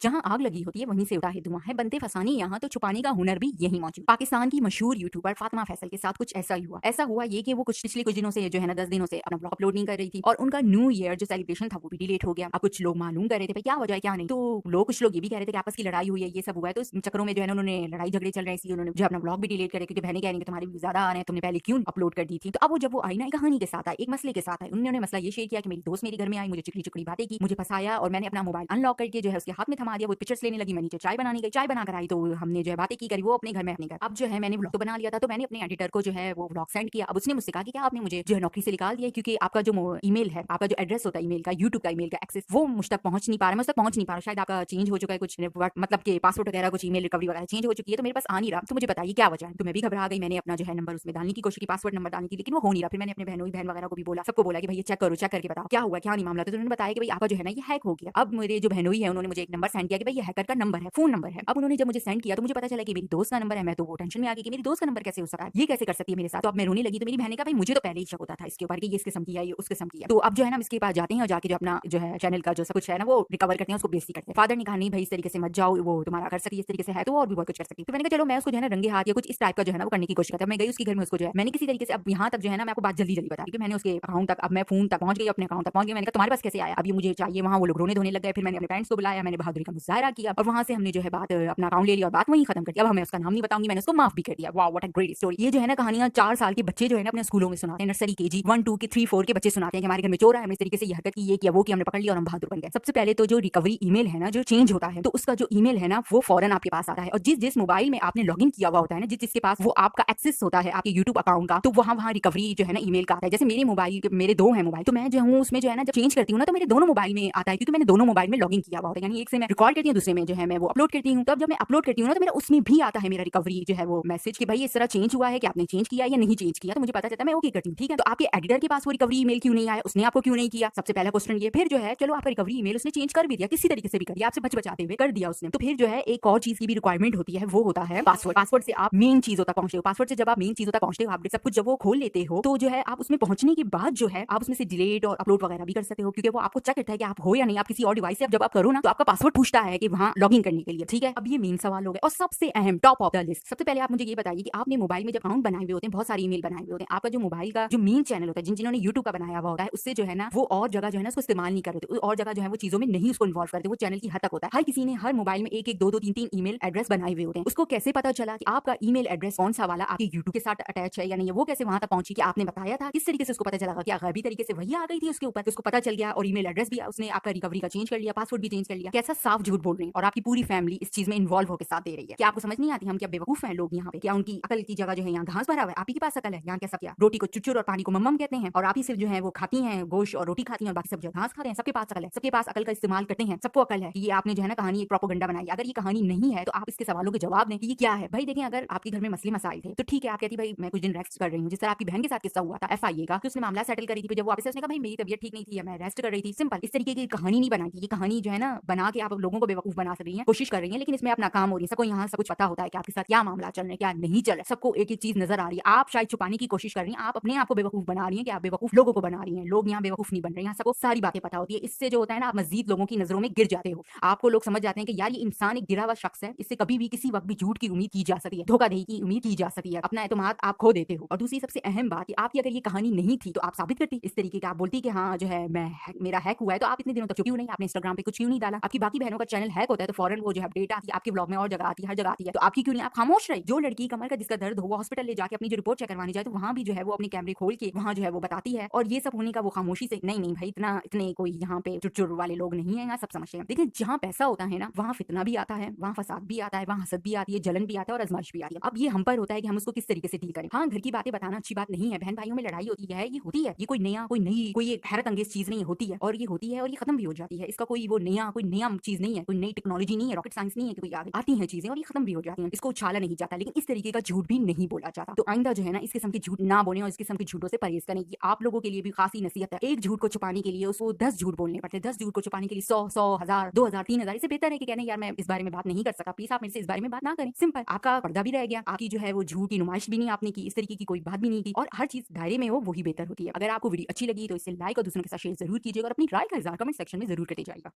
जहाँ आग लगी होती है वहीं से उठा है धुआं है, बनते फसाने यहाँ तो छुपाने का हुनर भी यही मौजूद। पाकिस्तान की मशहूर यूट्यूबर फातिमा फैसल के साथ कुछ ऐसा हुआ ये कि वो पिछले कुछ दिनों से जो है ना 10 दिनों से अपना ब्लॉग अपलोड नहीं कर रही थी और उनका न्यू ईयर जो सेलिब्रेशन था वो भी डिलीट हो गया। अब कुछ लोग मालूम कर रहे थे भाई क्या वजह है क्या नहीं, तो कुछ लोग ये भी कह रहे थे कि आपस की लड़ाई हुई है, ये सब हुआ है। तो इस चक्करों में जो है ना उन्होंने लड़ाई झगड़े चल रहे हैं, इसलिए उन्होंने जो अपना ब्लॉग भी डिलीट करे क्योंकि बहने कह रही कि तुम्हारे व्यूज ज्यादा आ रहे हैं, तुमने पहले क्यों अपलोड कर दी थी। तो अब जब वो आई ना कहानी के साथ आई, एक मसले के साथ आई, उन्होंने मसला ये शेयर किया कि मेरी दोस्त मेरे घर में आई, मुझे चिकनी चिकनी बातें की, मुझे फंसाया और मैंने अपना मोबाइल अनलॉक करके जो है उसके हाथ में थमा दिया। वो पिक्चर्स लेने लगी, मैं नीचे चाय बनाने गई, चाय बनाकर आई तो हमने जो है बातें की करी, वो अपने घर में अपने घर। अब जो है मैंने व्लॉग तो बना लिया था, तो मैंने अपने एडिटर को जो है वो व्लॉग सेंड किया। अब उसने मुझसे कहा कि क्या आपने मुझे जो है नौकरी से निकाल दिया क्योंकि आपका जो ईमेल है, आपका जो एड्रेस होता है ईमेल का, यूट्यूब का ईमेल का एक्सेस वो मुझ तक पहुंच नहीं पा रहा, मुझ तक पहुंच नहीं पा रहा, शायद आपका चेंज हो चुका है कुछ मतलब कि पासवर्ड वगैरह कुछ ईमेल रिकवरी वगैरह चेंज हो चुकी है, तो मेरे पास आ नहीं रहा, तो मुझे बताइए क्या वजह है। तो मैं भी घबरा गई, मैंने अपना जो है नंबर उसमें डालने की कोशिश की, पासवर्ड नंबर डालने की, लेकिन वो हो नहीं रहा। फिर मैंने अपने बहन वगैरह को भी बोला, सबको बोला कि भाई चेक करो, चेक करके बताओ क्या हुआ क्या नहीं मामला। तो उन्होंने बताया कि भाई आपका जो है ना ये हैक हो गया। अब मेरे जो बहनोई है उन्होंने मुझे एक नंबर सेंड किया कि भाई ये हैकर का नंबर है, फोन नंबर है। अब उन्होंने जब मुझे सेंड किया तो मुझे पता चला कि मेरी दोस्त का नंबर है। मैं तो वो टेंशन में आ गई कि मेरी दोस्त का नंबर कैसे हो सकता है, ये कैसे कर सकती है मेरे साथ। तो अब मैं रोने लगी, तो मेरी बहन ने कहा भाई मुझे तो पहले ही शक होता था इसके ऊपर कि ये इसके किस्म की है, ये उसके किस्म की है। तो अब जो है ना हम इसके पास जाते हैं और जाके जो अपना जो है चैनल का जो सब कुछ है ना वो रिकवर करते हैं, उसको बेइज्जती करते हैं। फादर ने कहा नहीं भाई इस तरीके से मत जाओ, वो तुम्हारा कर सकती है, इस तरीके से है तो और भी बहुत कुछ कर सकती है। तो मैंने कहा चलो मैं उसको जो है ना रंगे हाथ या कुछ इस टाइप का जो है ना वो करने की कोशिश करता। मैं गई उसके घर में, उसको जो है मैंने किसी तरीके से अब यहाँ तक जो है ना मैं आपको बात जल्दी जल्दी बता कि मैंने उसके अकाउंट तक, अब मैं फोन तक पहुंच गई, अपने अकाउंट तक पहुंच गई। मैंने कहा तुम्हारे पास कैसे आया, अब ये मुझे चाहिए। वहाँ वो लोग रोने धोने लग गए। फिर मैंने अपने पेरेंट्स को बुलाया, मैंने बहादुरी का मुजाहरा किया और वहाँ से हमने जो है बात अपना अकाउंट ले लिया और बात वहीं खत्म कर दिया। अब हमें उसका नाम नहीं बताऊंगी, मैंने उसको माफ भी कर दिया। वाह व्हाट अ ग्रेट स्टोरी। ये जो है ना कहानियां 4 साल के बच्चे जो है ना अपने स्कूलों में सुनाते हैं, नर्सरी केजी 1 2 के 3 4 के बच्चे सुनाते हैं कि हमारे घर में चोर आया, हमने इस तरीके से ये हरकत की, ये किया वो किया, हमने पकड़ लिया और हम बहादुर बन गए। सबसे पहले तो जो रिकवरी ईमेल है ना जो चेंज होता है, तो उसका जो ईमेल है ना वो फौरन आपके पास आता है और जिस जिस मोबाइल में आपने लॉगिन किया हुआ होता है ना, जिसके पास वो आपका एक्सेस होता है आपके यूट्यूब अकाउंट का, तो वहाँ रिकवरी जो है ना ईमेल का आता है। जैसे मेरे मोबाइल मेरे 2 है मोबाइल, तो मैं जो हूँ उसमें जो है ना जब चेंज करती हूँ ना तो मेरे दोनों मोबाइल में आता है क्योंकि मैंने दोनों मोबाइल में लॉगिन किया हुआ होता है। यानी एक से मैं रिकॉर्ड करती हूँ, दूसरे में जो है मैं वो अपलोड करती हूँ। तब जब मैं अपलोड करती हूँ ना तो मेरा उसमें भी आता है मेरा रिकवरी जो है वो मैसेज कि भाई इस तरह चेंज हुआ है कि आपने चेंज किया या नहीं चेंज किया, तो मुझे पता चलता है, मैं ओके करती हूँ। ठीक है, तो आपके एडिटर के पास वो रिकवरी ईमेल क्यों नहीं आया, उसने आपको क्यों नहीं किया, सबसे पहला क्वेश्चन ये। फिर जो है चलो आपका रिकवरी ईमेल उसने चेंज कर भी दिया, किसी तरीके से भी कर दिया, आपसे बचाते हुए कर दिया उसने, तो फिर जो है एक और चीज की भी रिक्वायरमेंट होती है, वो होता है पासवर्ड। पासवर्ड से आप मेन चीजों तक पहुंचते हो, पासवर्ड से जब आप मेन चीजों तक पहुंचते हो, आप सब कुछ जब वो खोल लेते हो तो जो है आप उसमें पहुंचने के बाद जो है आप उसमें से डिलीट और अपलोड वगैरह भी कर सकते हो क्योंकि वो आपको चेक करता है कि आप हो या नहीं। आप किसी और डिवाइस से जब आप करो ना तो आपका पासवर्ड पूछता है कि वहां लॉगिन करने के लिए। ठीक है, अब ये मेन सवाल हो गया और सबसे अहम टॉप ऑफ द लिस्ट, सबसे पहले आप मुझे ये बताइए कि आपने मोबाइल में जब अकाउंट बनाए हुए होते हैं, बहुत सारे ईमेल बनाए हुए होते हैं, आपका जो मोबाइल का जो मेन चैनल होता है, जिन्होंने यूट्यूब का बनाया हुआ होता है, उससे जो है ना वो और जगह जो है ना उसको इस्तेमाल नहीं करते, और जगह जो है वो चीजों में नहीं उसको इन्वॉल्व करते, वो चैनल की हद तक होता है। हर किसी ने हर मोबाइल में एक एक दो दो तीन तीन ईमेल एड्रेस बनाए हुए होते हैं। उसको कैसे पता चला कि आपका ईमेल एड्रेस कौन सा वाला आपके यूट्यूब के साथ अटैच है या नहीं, वो कैसे वहां तक पहुंची कि आपने बताया था, किस तरीके से उसको पता चला, क्या गलती तरीके से वही आ गई थी उसके ऊपर, उसको पता चल गया और ईमेल एड्रेस भी उसने आपका रिकवरी का चेंज कर लिया, पासवर्ड भी चेंज कर लिया। कैसा साफ झूठ बोल रहे हैं और आपकी पूरी फैमिली इस चीज में इन्वॉल्व होकर साथ दे रही है। क्या आपको समझ नहीं आती हम क्या बेवकूफ हैं लोग यहाँ पे? क्या उनकी अकल की जगह जो है यहाँ घास भरा हुआ है? आप ही के पास अकल है? यहाँ कैसा क्या रोटी को चुचुर और पानी को मम्मम कहते हैं और आप ही सिर्फ जो है वो खाती हैं गोश्त और रोटी खाती हैं और बाकी सब जो घास खाते हैं। सबके पास अकल है, सबके पास अकल का इस्तेमाल करते हैं, सबको अकल है कि ये आपने जो है ना कहानी एक प्रोपोगंडा बनाई। अगर ये कहानी नहीं है तो आप इसके सवालों के जवाब दें कि ये क्या है। भाई देखें, अगर आपके घर में मसले मसाइल थे तो ठीक है, आप कहती भाई मैं कुछ दिन रेस्ट कर रही हूँ, जिस तरह आपकी बहन के साथ किस्सा हुआ था FIA का कि उसने मामला सेटल करी थी, जब वापस उसने कहा भाई मेरी तबीयत ठीक नहीं थी, मैं रेस्ट कर रही थी, सिंपल। इस तरीके की कहानी नहीं बनाई। ये कहानी जो है ना बना के आप लोगों को बेवकूफ बना रही है, कोशिश कर रही है, लेकिन इसमें आप नाकाम हो रही है। सबको यहाँ सब कुछ पता होता है कि आपके साथ क्या मामला चल रहा है, क्या नहीं चल रहा है, सबको एक एक चीज नजर आ रही है। आप शायद छुपाने की कोशिश कर रही हैं, आप अपने आप को बेवकूफ बना रही हैं कि आप बेवकूफ लोगों को बना रही हैं। लोग यहाँ बेवकूफ नहीं बन रहे हैं, यहाँ सबको सारी बातें पता होती है। इससे जो होता है ना आप मजीद लोगों की नजरों में गिर जाते हो। आपको लोग समझ जाते हैं कि यार ये इंसान एक गिरा हुआ शख्स है, इससे कभी भी किसी वक्त भी झूठ की उम्मीद की जा सकती है, धोखाधड़ी की उम्मीद की जा सकती है, अपना एतमाद आप खो देते हो। और दूसरी सबसे अहम बात, आपकी अगर ये कहानी नहीं थी तो आप साबित करती इस तरीके का, आप बोलती कि हाँ जो है मेरा हैक हुआ है, तो आप इतने दिनों तक क्यों नहीं, आपने इंस्टाग्राम पे कुछ क्यों नहीं डाला? आपकी बाकी बहनों का चैनल हैक होता है तो फौरन वो जो अपडेट आती है आपके ब्लॉग में और जगह आती है, हर जगह आती है, तो आपकी क्यों नहीं, आप खामोश रहे? जो लड़की कमर का जिसका दर्द हो वो हॉस्पिटल ले जाके अपनी जो रिपोर्ट चेक करवानी जाए तो वहाँ भी जो है वो अपने कैमरे खोल के वहाँ जो है वो बताती है। और ये सब होने का वो खामोशी से नहीं भाई इतने कोई यहाँ पे चुर वाले लोग नहीं है, यहाँ सब समझते हैं। देखिए जहाँ पैसा होता है ना वहाँ फितना भी आता है, वहाँ फसाद भी आता है, वहाँ हसद भी आती है, जलन भी आता है और आजमाइश भी आती है। अब ये हम पर होता है कि हम उसको किस तरीके से डील करें। हाँ, घर की बातें बताना अच्छी बात नहीं है, बहन भाइयों में लड़ाई होती है, ये होती है, ये कोई नया कोई नई कोई एक हैरत अंगेज चीज नहीं होती है, और ये होती है और ये खत्म भी हो जाती है। इसका कोई नया चीज नहीं है, कोई नई टेक्नोलॉजी नहीं है, रॉकेट साइंस नहीं है कि कोई आती है चीजें और ये खत्म भी हो जाती है। इसको उछाला नहीं जाता, लेकिन इस तरीके का झूठ भी नहीं बोला जाता। तो आइंदा जो है ना इस किस्म के झूठ ना बोले और इस किस्म के झूठों से परहेज करें। ये आप लोगों के लिए भी खासी नसीहत है। एक झूठ को छुपाने के लिए उसको 10 झूठ बोलने पड़ते हैं, 10 झूठ को छुपाने के लिए 100 1000 2000 3000। इससे बेहतर है कि कहने यार मैं इस बारे में बात नहीं कर सका, प्लीज आप मेरे से इस बारे में बात ना करें। सिंपल, आपका पर्दा भी रह गया, आपकी जो है वो झूठ की नुमाइश भी नहीं आपने की, इस तरीके की कोई बात भी नहीं की, और हर चीज दायरे में हो वही बेहतर होती है। अगर आपको वीडियो अच्छी लगी तो इसे लाइक और दूसरों के साथ शेयर जरूर कीजिएगा और अपनी राय का इज़हार कमेंट सेक्शन में जरूर करते जाएगा।